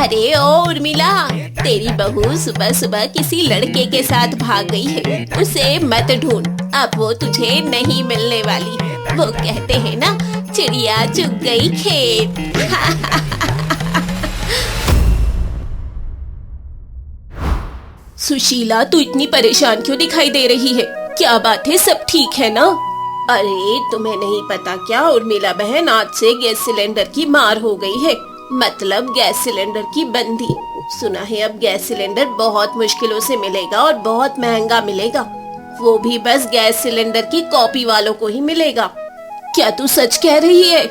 अरे ओ उर्मिला, तेरी बहू सुबह सुबह किसी लड़के के साथ भाग गई है। उसे मत ढूंढ, अब वो तुझे नहीं मिलने वाली। वो कहते हैं ना, चिड़िया चुग गई खेत। सुशीला, तू इतनी परेशान क्यों दिखाई दे रही है? क्या बात है, सब ठीक है ना? अरे तुम्हें नहीं पता क्या उर्मिला बहन, आज से गैस सिलेंडर की मार हो गई है। मतलब गैस सिलेंडर की बंदी। सुना है अब गैस सिलेंडर बहुत मुश्किलों से मिलेगा और बहुत महंगा मिलेगा। वो भी बस गैस सिलेंडर की कॉपी वालों को ही मिलेगा। क्या तू सच कह रही है?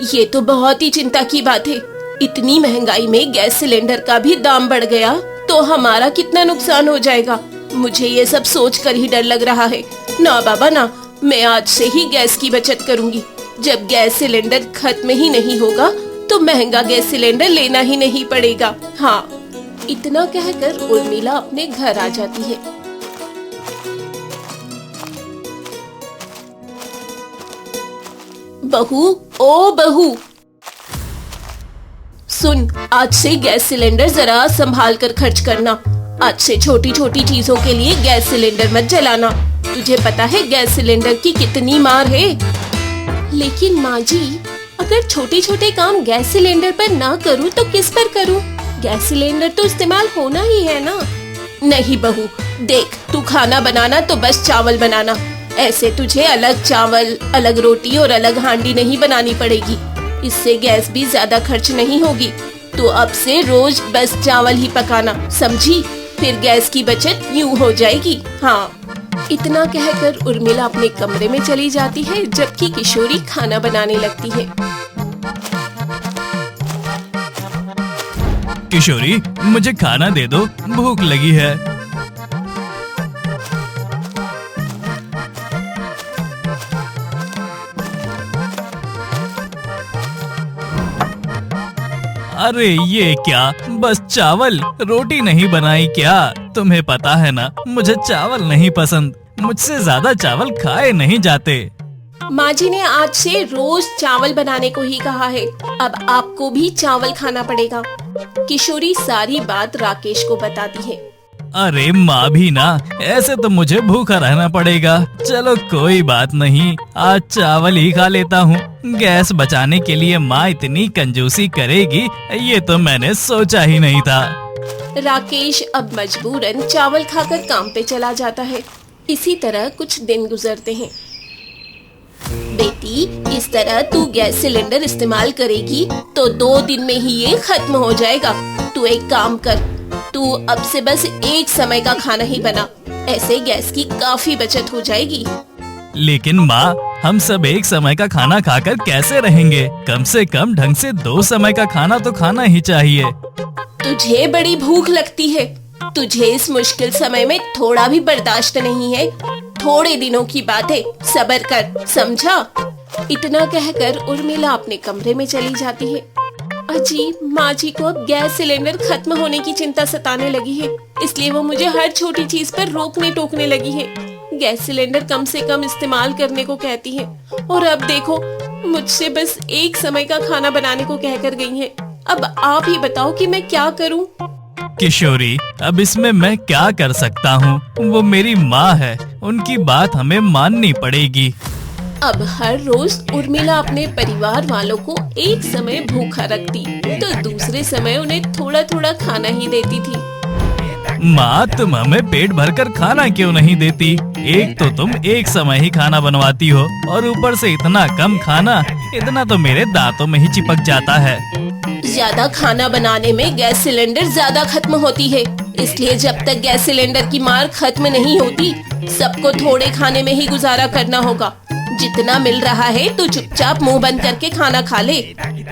ये तो बहुत ही चिंता की बात है। इतनी महंगाई में गैस सिलेंडर का भी दाम बढ़ गया तो हमारा कितना नुकसान हो जाएगा। मुझे ये सब सोच कर ही डर लग रहा है। ना बाबा ना, मैं आज से ही गैस की बचत करूंगी। जब गैस सिलेंडर खत्म ही नहीं होगा तो महंगा गैस सिलेंडर लेना ही नहीं पड़ेगा। हाँ, इतना कहकर उर्मिला अपने घर आ जाती है। बहू, ओ बहू, सुन, आज से गैस सिलेंडर जरा संभाल कर खर्च करना। आज से छोटी छोटी चीजों के लिए गैस सिलेंडर मत जलाना। तुझे पता है गैस सिलेंडर की कितनी मार है। लेकिन माँ जी, अगर छोटे छोटे काम गैस सिलेंडर पर ना करूँ तो किस पर करूँ? गैस सिलेंडर तो इस्तेमाल होना ही है ना। नहीं बहू, देख, तू खाना बनाना तो बस चावल बनाना। ऐसे तुझे अलग चावल, अलग रोटी और अलग हांडी नहीं बनानी पड़ेगी। इससे गैस भी ज्यादा खर्च नहीं होगी। तो अब से रोज बस चावल ही पकाना, समझी? फिर गैस की बचत यूं हो जाएगी। हाँ, इतना कहकर उर्मिला अपने कमरे में चली जाती है, जबकि किशोरी खाना बनाने लगती है। किशोरी, मुझे खाना दे दो, भूख लगी है। अरे ये क्या, बस चावल, रोटी नहीं बनाई क्या? तुम्हें पता है ना, मुझे चावल नहीं पसंद। मुझसे ज्यादा चावल खाए नहीं जाते। माँ जी ने आज से रोज चावल बनाने को ही कहा है। अब आपको भी चावल खाना पड़ेगा। किशोरी सारी बात राकेश को बताती है। अरे माँ भी ना, ऐसे तो मुझे भूखा रहना पड़ेगा। चलो कोई बात नहीं, आज चावल ही खा लेता हूँ। गैस बचाने के लिए माँ इतनी कंजूसी करेगी, ये तो मैंने सोचा ही नहीं था। राकेश अब मजबूरन चावल खाकर काम पे चला जाता है। इसी तरह कुछ दिन गुजरते हैं। बेटी, इस तरह तू गैस सिलेंडर इस्तेमाल करेगी तो 2 दिन में ही ये खत्म हो जाएगा। तू एक काम कर, तू अब से बस एक समय का खाना ही बना। ऐसे गैस की काफी बचत हो जाएगी। लेकिन माँ, हम सब एक समय का खाना खाकर कैसे रहेंगे? कम से कम ढंग से 2 समय का खाना तो खाना ही चाहिए। तुझे बड़ी भूख लगती है। तुझे इस मुश्किल समय में थोड़ा भी बर्दाश्त नहीं है। थोड़े दिनों की बात है, सब्र कर, समझा? इतना कहकर उर्मिला अपने कमरे में चली जाती है। अजी, माँ जी को अब गैस सिलेंडर खत्म होने की चिंता सताने लगी है, इसलिए वो मुझे हर छोटी चीज पर रोकने टोकने लगी है। गैस सिलेंडर कम से कम इस्तेमाल करने को कहती है, और अब देखो, मुझसे बस एक समय का खाना बनाने को कहकर गई है। अब आप ही बताओ कि मैं क्या करूं? किशोरी, अब इसमें मैं क्या कर सकता हूँ? वो मेरी माँ है, उनकी बात हमें माननी पड़ेगी। अब हर रोज उर्मिला अपने परिवार वालों को एक समय भूखा रखती तो दूसरे समय उन्हें थोड़ा थोड़ा खाना ही देती थी। माँ, तुम हमें पेट भरकर खाना क्यों नहीं देती? एक तो तुम एक समय ही खाना बनवाती हो और ऊपर से इतना कम खाना, इतना तो मेरे दांतों में ही चिपक जाता है। ज्यादा खाना बनाने में गैस सिलेंडर ज्यादा खत्म होती है, इसलिए जब तक गैस सिलेंडर की मार खत्म नहीं होती, सबको थोड़े खाने में ही गुजारा करना होगा। जितना मिल रहा है तो चुपचाप मुंह बंद करके खाना खा ले।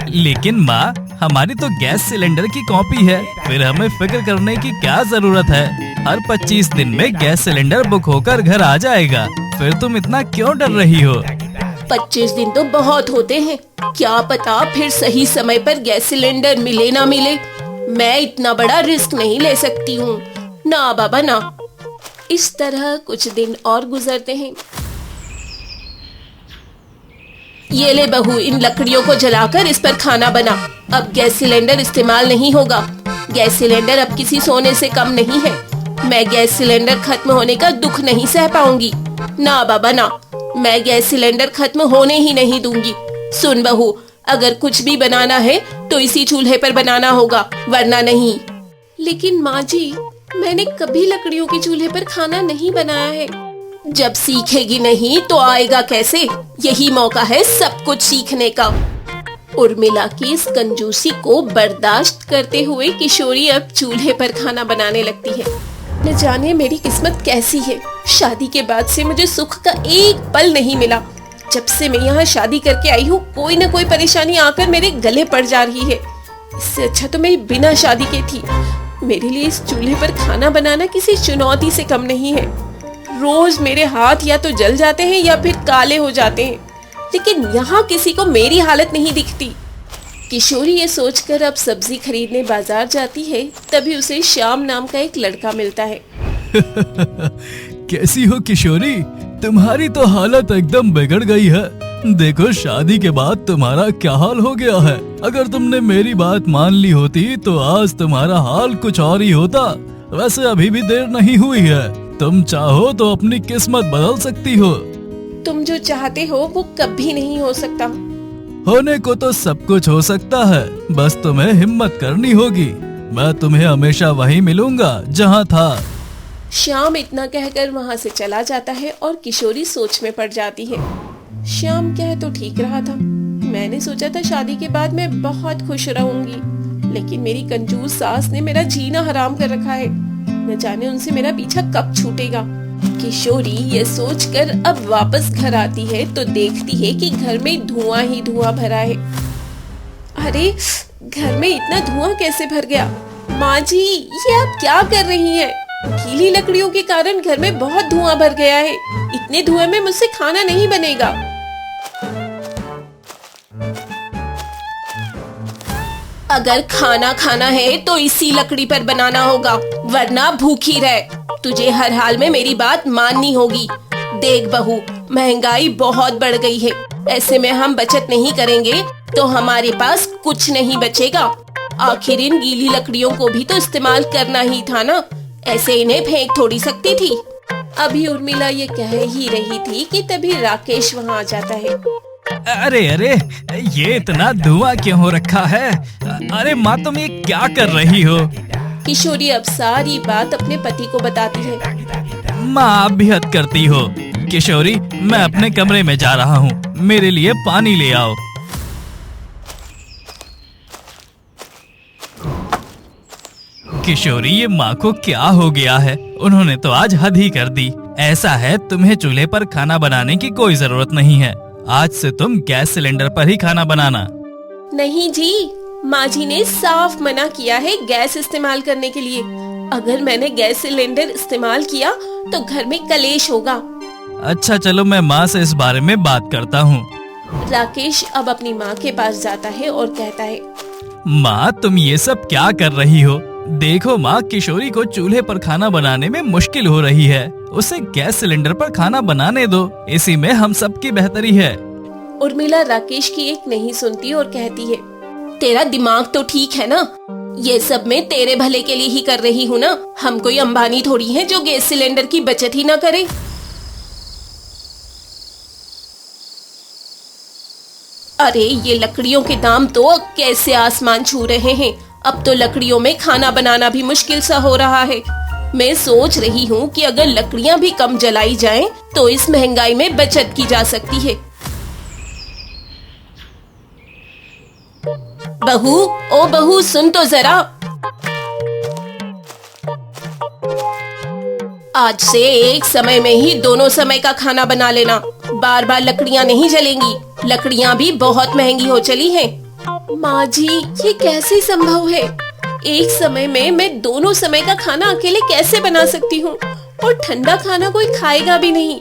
लेकिन माँ, हमारी तो गैस सिलेंडर की कॉपी है, फिर हमें फिक्र करने की क्या जरूरत है? हर 25 दिन में गैस सिलेंडर बुक होकर घर आ जाएगा। फिर तुम इतना क्यों डर रही हो? 25 दिन तो बहुत होते हैं, क्या पता फिर सही समय पर गैस सिलेंडर मिले ना मिले। मैं इतना बड़ा रिस्क नहीं ले सकती हूँ। ना बाबा ना। इस तरह कुछ दिन और गुजरते हैं। ये ले बहू, इन लकड़ियों को जलाकर इस पर खाना बना। अब गैस सिलेंडर इस्तेमाल नहीं होगा। गैस सिलेंडर अब किसी सोने से कम नहीं है। मैं गैस सिलेंडर खत्म होने का दुख नहीं सह पाऊंगी। ना बाबा ना, मैं गैस सिलेंडर खत्म होने ही नहीं दूंगी। सुन बहू, अगर कुछ भी बनाना है तो इसी चूल्हे पर बनाना होगा, वरना नहीं। लेकिन माँ जी, मैंने कभी लकड़ियों के चूल्हे पर खाना नहीं बनाया है। जब सीखेगी नहीं तो आएगा कैसे? यही मौका है सब कुछ सीखने का। उर्मिला की इस कंजूसी को बर्दाश्त करते हुए किशोरी अब चूल्हे पर खाना बनाने लगती है। न जाने मेरी किस्मत कैसी है, शादी के बाद से मुझे सुख का एक पल नहीं मिला। जब से मैं यहाँ शादी करके आई हूँ, कोई न कोई परेशानी आकर मेरे गले पड़ जा रही है। इससे अच्छा तो मैं बिना शादी के थी। मेरे लिए इस चूल्हे पर खाना बनाना किसी चुनौती से कम नहीं है। रोज मेरे हाथ या तो जल जाते हैं या फिर काले हो जाते हैं, लेकिन यहाँ किसी को मेरी हालत नहीं दिखती। किशोरी ये सोचकर अब सब्जी खरीदने बाजार जाती है, तभी उसे श्याम नाम का एक लड़का मिलता है। कैसी हो किशोरी? तुम्हारी तो हालत एकदम बिगड़ गई है। देखो, शादी के बाद तुम्हारा क्या हाल हो गया है। अगर तुमने मेरी बात मान ली होती तो आज तुम्हारा हाल कुछ और ही होता। वैसे अभी भी देर नहीं हुई है, तुम चाहो तो अपनी किस्मत बदल सकती हो। तुम जो चाहते हो वो कभी नहीं हो सकता। होने को तो सब कुछ हो सकता है, बस तुम्हें हिम्मत करनी होगी। मैं तुम्हें हमेशा वहीं मिलूंगा जहाँ था। श्याम इतना कहकर वहाँ से चला जाता है और किशोरी सोच में पड़ जाती है। श्याम कह तो ठीक रहा था। मैंने सोचा था शादी के बाद मैं बहुत खुश रहूंगी, लेकिन मेरी कंजूस सास ने मेरा जीना हराम कर रखा है। न जाने उनसे मेरा पीछा कब छूटेगा। किशोरी ये सोचकर अब वापस घर आती है तो देखती है कि घर में धुआं ही धुआं भरा है। अरे, घर में इतना धुआं कैसे भर गया? माँ जी, ये आप क्या कर रही हैं? गीली लकड़ियों के कारण घर में बहुत धुआं भर गया है। इतने धुएं में मुझसे खाना नहीं बनेगा। अगर खाना खाना है तो इसी लकड़ी पर बनाना होगा, वरना भूखी रह। तुझे हर हाल में मेरी बात माननी होगी। देख बहू, महंगाई बहुत बढ़ गई है। ऐसे में हम बचत नहीं करेंगे तो हमारे पास कुछ नहीं बचेगा। आखिर इन गीली लकड़ियों को भी तो इस्तेमाल करना ही था ना, ऐसे इन्हें फेंक थोड़ी सकती थी। अभी उर्मिला ये कह ही रही थी कि तभी राकेश वहाँ आ जाता है। अरे अरे, ये इतना धुआं क्यों हो रखा है? अरे माँ, तुम ये क्या कर रही हो? किशोरी अब सारी बात अपने पति को बताती है। माँ, आप भी हद करती हो। किशोरी, मैं अपने कमरे में जा रहा हूँ, मेरे लिए पानी ले आओ। किशोरी, ये माँ को क्या हो गया है? उन्होंने तो आज हद ही कर दी। ऐसा है, तुम्हें चूल्हे पर खाना बनाने की कोई जरूरत नहीं है। आज से तुम गैस सिलेंडर पर ही खाना बनाना। नहीं जी, माँ जी ने साफ मना किया है गैस इस्तेमाल करने के लिए। अगर मैंने गैस सिलेंडर इस्तेमाल किया तो घर में कलेश होगा। अच्छा चलो, मैं माँ से इस बारे में बात करता हूँ। राकेश अब अपनी माँ के पास जाता है और कहता है, माँ, तुम ये सब क्या कर रही हो? देखो माँ, किशोरी को चूल्हे पर खाना बनाने में मुश्किल हो रही है। उसे गैस सिलेंडर पर खाना बनाने दो, इसी में हम सबकी बेहतरी है। उर्मिला राकेश की एक नहीं सुनती और कहती है, तेरा दिमाग तो ठीक है ना? ये सब मैं तेरे भले के लिए ही कर रही हूँ ना। हम कोई अंबानी थोड़ी हैं जो गैस सिलेंडर की बचत ही ना करे। अरे, ये लकड़ियों के दाम तो कैसे आसमान छू रहे हैं। अब तो लकड़ियों में खाना बनाना भी मुश्किल सा हो रहा है। मैं सोच रही हूँ कि अगर लकड़ियाँ भी कम जलाई जाएं, तो इस महंगाई में बचत की जा सकती है। बहू, ओ बहू, सुन तो जरा। आज से एक समय में ही दोनों समय का खाना बना लेना। बार बार लकड़ियाँ नहीं जलेंगी। लकड़ियाँ भी बहुत महंगी हो चली हैं। माँ जी, ये कैसे संभव है? एक समय में मैं दोनों समय का खाना अकेले कैसे बना सकती हूँ? और ठंडा खाना कोई खाएगा भी नहीं।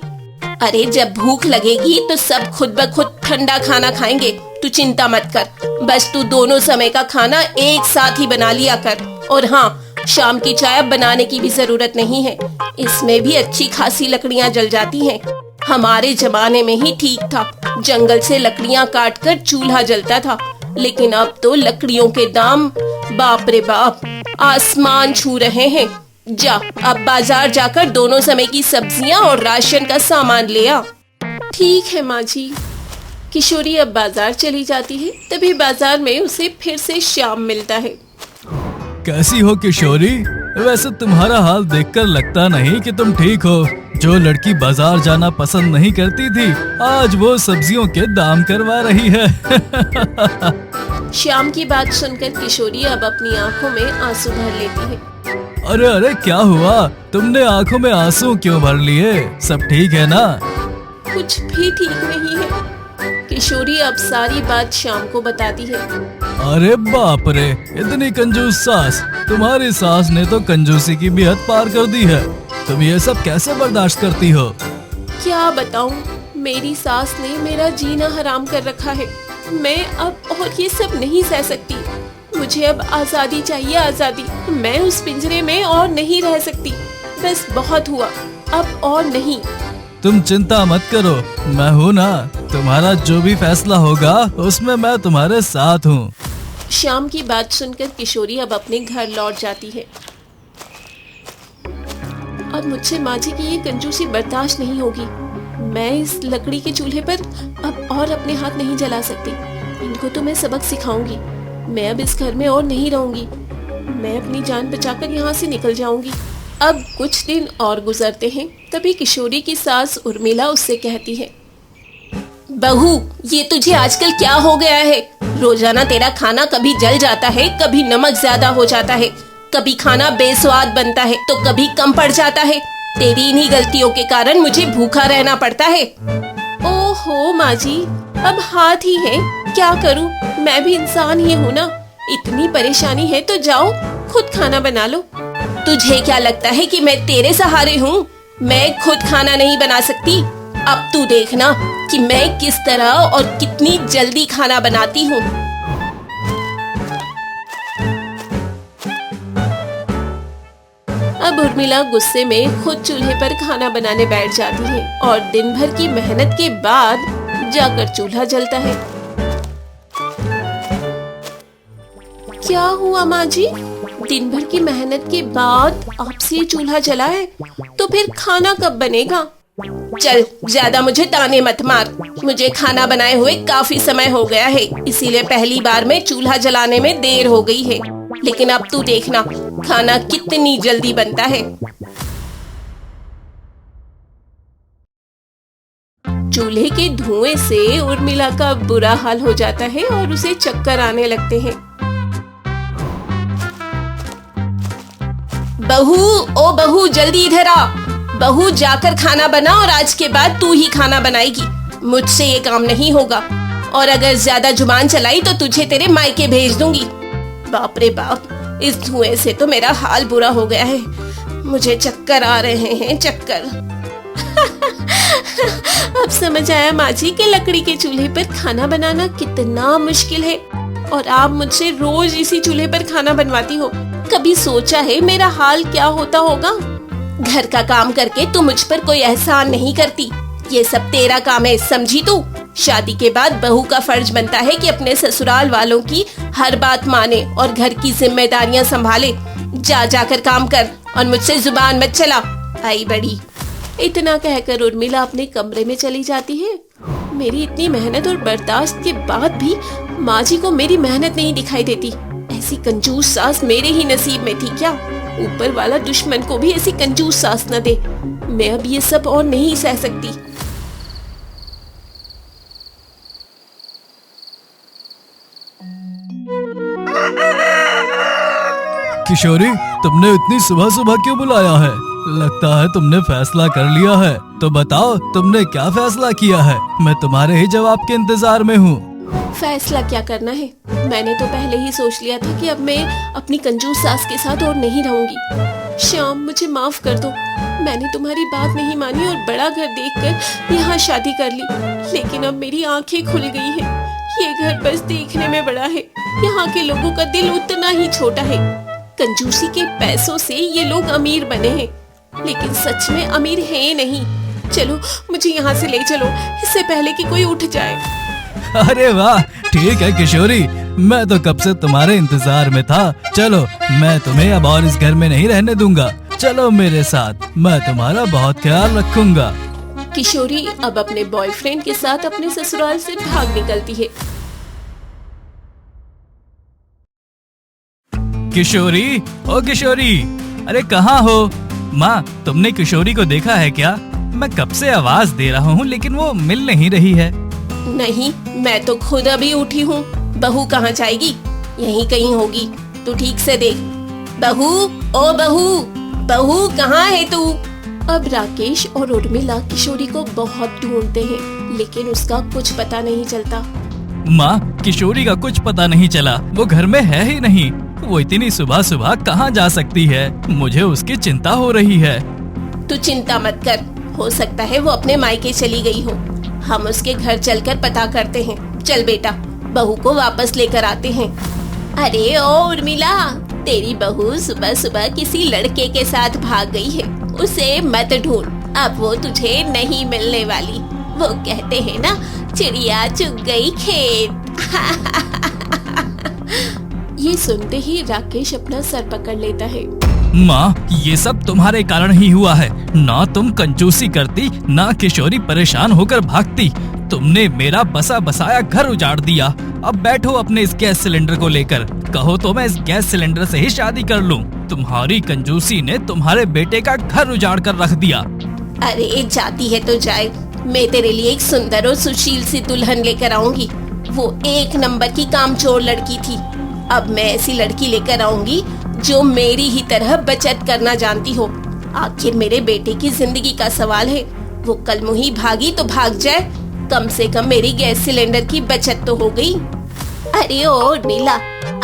अरे, जब भूख लगेगी तो सब खुद ब खुद ठंडा खाना खाएंगे। तू चिंता मत कर, बस तू दोनों समय का खाना एक साथ ही बना लिया कर। और हाँ, शाम की चाय बनाने की भी जरूरत नहीं है। इसमें भी अच्छी खासी लकड़ियाँ जल जाती हैं। हमारे जमाने में ही ठीक था, जंगल से लकड़ियाँ काटकर चूल्हा जलता था। लेकिन अब तो लकड़ियों के दाम, बाप रे बाप। आसमान छू रहे हैं। जा, अब बाजार जाकर दोनों समय की सब्जियां और राशन का सामान ले आ। ठीक है माँ जी। किशोरी अब बाजार चली जाती है। तभी बाजार में उसे फिर से श्याम मिलता है। कैसी हो किशोरी? वैसे तुम्हारा हाल देखकर लगता नहीं कि तुम ठीक हो। जो लड़की बाजार जाना पसंद नहीं करती थी, आज वो सब्जियों के दाम करवा रही है। श्याम की बात सुनकर किशोरी अब अपनी आंखों में आंसू भर लेती है। अरे अरे, क्या हुआ? तुमने आंखों में आंसू क्यों भर लिए? सब ठीक है ना? कुछ भी ठीक नहीं है। किशोरी अब सारी बात श्याम को बताती है। अरे बाप रे, इतनी कंजूस सास! तुम्हारी सास ने तो कंजूसी की भी हद पार कर दी है। तुम ये सब कैसे बर्दाश्त करती हो? क्या बताऊं, मेरी सास ने मेरा जीना हराम कर रखा है। मैं अब और ये सब नहीं सह सकती। मुझे अब आजादी चाहिए, आजादी। मैं उस पिंजरे में और नहीं रह सकती। बस बहुत हुआ, अब और नहीं। तुम चिंता मत करो, मैं हूँ ना। तुम्हारा जो भी फैसला होगा उसमें मैं तुम्हारे साथ हूँ। श्याम की बात सुनकर किशोरी अब अपने घर लौट जाती है। अब मुझसे माँ जी की ये कंजूसी बर्दाश्त नहीं होगी। मैं इस लकड़ी के चूल्हे पर अब और अपने हाथ नहीं जला सकती। इनको तो मैं सबक सिखाऊंगी। मैं अब इस घर में और नहीं रहूंगी। मैं अपनी जान बचाकर यहाँ से निकल जाऊंगी। अब कुछ दिन और गुजरते हैं। तभी किशोरी की सास उर्मिला उससे कहती है, बहू, ये तुझे आजकल क्या हो गया है? रोजाना तेरा खाना कभी जल जाता है, कभी नमक ज्यादा हो जाता है, कभी खाना बेस्वाद बनता है तो कभी कम पड़ जाता है। तेरी इन्हीं गलतियों के कारण मुझे भूखा रहना पड़ता है। ओहो माँ जी, अब हाथ ही है, क्या करूँ? मैं भी इंसान ही हूँ ना। इतनी परेशानी है तो जाओ खुद खाना बना लो। तुझे क्या लगता है कि मैं तेरे सहारे हूँ? मैं खुद खाना नहीं बना सकती। अब तू देखना कि मैं किस तरह और कितनी जल्दी खाना बनाती हूँ। अब उर्मिला गुस्से में खुद चूल्हे पर खाना बनाने बैठ जाती है और दिन भर की मेहनत के बाद जाकर चूल्हा जलता है। क्या हुआ माँ जी? दिन भर की मेहनत के बाद आपसे ये चूल्हा जला है, तो फिर खाना कब बनेगा? चल, ज्यादा मुझे ताने मत मार। मुझे खाना बनाए हुए काफी समय हो गया है, इसीलिए पहली बार में चूल्हा जलाने में देर हो गई है। लेकिन अब तू देखना खाना कितनी जल्दी बनता है। चूल्हे के धुएं से उर्मिला का बुरा हाल हो जाता है और उसे चक्कर आने लगते हैं। बहू, ओ बहू, जल्दी इधर आ। बहू, जाकर खाना बना और आज के बाद तू ही खाना बनाएगी। मुझसे ये काम नहीं होगा और अगर ज्यादा जुबान चलाई तो तुझे तेरे मायके भेज दूंगी। बाप रे बाप, इस धुएं से तो मेरा हाल बुरा हो गया है। मुझे चक्कर आ रहे हैं, चक्कर। अब समझ आया माँ जी कि लकड़ी के चूल्हे पर खाना बनाना कितना मुश्किल है और आप मुझसे रोज इसी चूल्हे पर खाना बनवाती हो। कभी सोचा है मेरा हाल क्या होता होगा? घर का काम करके तू मुझ पर कोई एहसान नहीं करती। ये सब तेरा काम है, समझी तू? शादी के बाद बहू का फर्ज बनता है कि अपने ससुराल वालों की हर बात माने और घर की जिम्मेदारियां संभाले। जा जाकर काम कर और मुझसे जुबान मत चला, आई बड़ी। इतना कहकर उर्मिला अपने कमरे में चली जाती है। मेरी इतनी मेहनत और बर्दाश्त के बाद भी माँ जी को मेरी मेहनत नहीं दिखाई देती। ऐसी कंजूस सास मेरे ही नसीब में थी क्या? ऊपर वाला दुश्मन को भी ऐसी कंजूस सास न दे। मैं अब ये सब और नहीं सह सकती। किशोरी, तुमने इतनी सुबह सुबह क्यों बुलाया है? लगता है तुमने फैसला कर लिया है। तो बताओ तुमने क्या फैसला किया है? मैं तुम्हारे ही जवाब के इंतजार में हूँ। फैसला क्या करना है? मैंने तो पहले ही सोच लिया था कि अब मैं अपनी कंजूस सास के साथ और नहीं रहूंगी। श्याम, मुझे माफ कर दो। मैंने तुम्हारी बात नहीं मानी और बड़ा घर देखकर यहाँ शादी कर ली। लेकिन अब मेरी आंखें खुल गई हैं। ये घर बस देखने में बड़ा है, यहाँ के लोगों का दिल उतना ही छोटा है। कंजूसी के पैसों से ये लोग अमीर बने हैं, लेकिन सच में अमीर हैं नहीं। चलो, मुझे यहाँ से ले चलो, इससे पहले कि कोई उठ जाए। अरे वाह, ठीक है किशोरी, मैं तो कब से तुम्हारे इंतजार में था। चलो, मैं तुम्हें अब और इस घर में नहीं रहने दूंगा। चलो मेरे साथ, मैं तुम्हारा बहुत ख्याल रखूंगा। किशोरी अब अपने बॉयफ्रेंड के साथ अपने ससुराल से भाग निकलती है। किशोरी, ओ किशोरी, अरे कहाँ हो? माँ, तुमने किशोरी को देखा है क्या? मैं कब से आवाज दे रहा हूँ लेकिन वो मिल नहीं रही है। नहीं, मैं तो खुद अभी उठी हूँ। बहू कहाँ जाएगी? यहीं कहीं होगी। तू ठीक से देख। बहू, ओ बहू, बहू कहाँ है तू? अब राकेश और उर्मिला किशोरी को बहुत ढूंढते हैं, लेकिन उसका कुछ पता नहीं चलता। माँ, किशोरी का कुछ पता नहीं चला। वो घर में है ही नहीं। वो इतनी सुबह सुबह कहाँ जा सकती है? मुझे उसकी चिंता हो रही है। तू चिंता मत कर, हो सकता है वो अपने मायके चली गई हो। हम उसके घर चलकर पता करते हैं। चल बेटा, बहू को वापस लेकर आते हैं। अरे ओ उर्मिला, तेरी बहू सुबह सुबह किसी लड़के के साथ भाग गई है। उसे मत ढूंढ, अब वो तुझे नहीं मिलने वाली। वो कहते हैं ना, चिड़िया चुग गई खेत। ये सुनते ही राकेश अपना सर पकड़ लेता है। माँ, ये सब तुम्हारे कारण ही हुआ है। ना तुम कंजूसी करती, ना किशोरी परेशान होकर भागती। तुमने मेरा बसा बसाया घर उजाड़ दिया। अब बैठो अपने इस गैस सिलेंडर को लेकर। कहो तो मैं इस गैस सिलेंडर से ही शादी कर लूं। तुम्हारी कंजूसी ने तुम्हारे बेटे का घर उजाड़ कर रख दिया। अरे जाती है तो जाए, मैं तेरे लिए एक सुंदर और सुशील सी दुल्हन लेकर आऊंगी। वो एक नंबर की कामचोर लड़की थी। अब मैं ऐसी लड़की लेकर आऊंगी जो मेरी ही तरह बचत करना जानती हो। आखिर मेरे बेटे की जिंदगी का सवाल है। वो कल मुही भागी तो भाग जाए, कम से कम मेरी गैस सिलेंडर की बचत तो हो गई। अरे ओ नीला,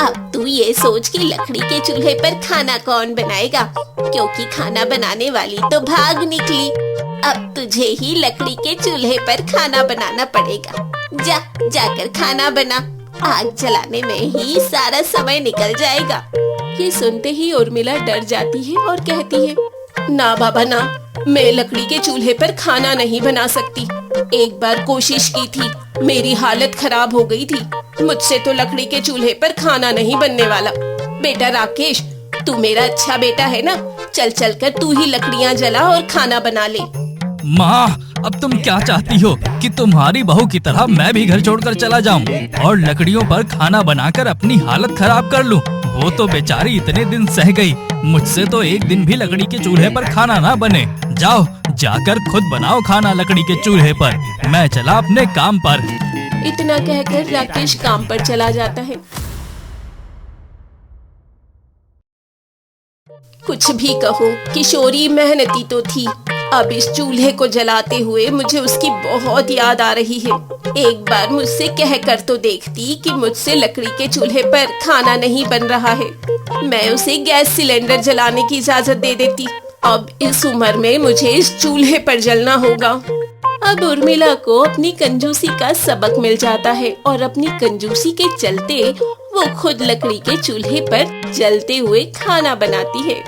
अब तू ये सोच कि लकड़ी के चूल्हे पर खाना कौन बनाएगा, क्योंकि खाना बनाने वाली तो भाग निकली। अब तुझे ही लकड़ी के चूल्हे पर खाना बनाना पड़ेगा। जाकर खाना बना। आग जलाने में ही सारा समय निकल जाएगा। ये सुनते ही उर्मिला डर जाती है और कहती है, ना बाबा ना, मैं लकड़ी के चूल्हे पर खाना नहीं बना सकती। एक बार कोशिश की थी, मेरी हालत खराब हो गई थी। मुझसे तो लकड़ी के चूल्हे पर खाना नहीं बनने वाला। बेटा राकेश, तू मेरा अच्छा बेटा है ना, चल चल कर तू ही लकड़ियाँ जला और खाना बना ले। माँ, अब तुम क्या चाहती हो कि तुम्हारी बहू की तरह मैं भी घर छोड़कर चला जाऊं और लकड़ियों पर खाना बनाकर अपनी हालत खराब कर लूं? वो तो बेचारी इतने दिन सह गई, मुझसे तो एक दिन भी लकड़ी के चूल्हे पर खाना ना बने। जाओ, जाकर खुद बनाओ खाना लकड़ी के चूल्हे पर। मैं चला अपने काम पर। इतना कहकर राकेश काम पर चला जाता है। कुछ भी कहो, किशोरी मेहनती तो थी। अब इस चूल्हे को जलाते हुए मुझे उसकी बहुत याद आ रही है। एक बार मुझसे कह कर तो देखती कि मुझसे लकड़ी के चूल्हे पर खाना नहीं बन रहा है। मैं उसे गैस सिलेंडर जलाने की इजाजत दे देती। अब इस उम्र में मुझे इस चूल्हे पर जलना होगा। अब उर्मिला को अपनी कंजूसी का सबक मिल जाता है और अपनी कंजूसी के चलते वो खुद लकड़ी के चूल्हे पर जलते हुए खाना बनाती है।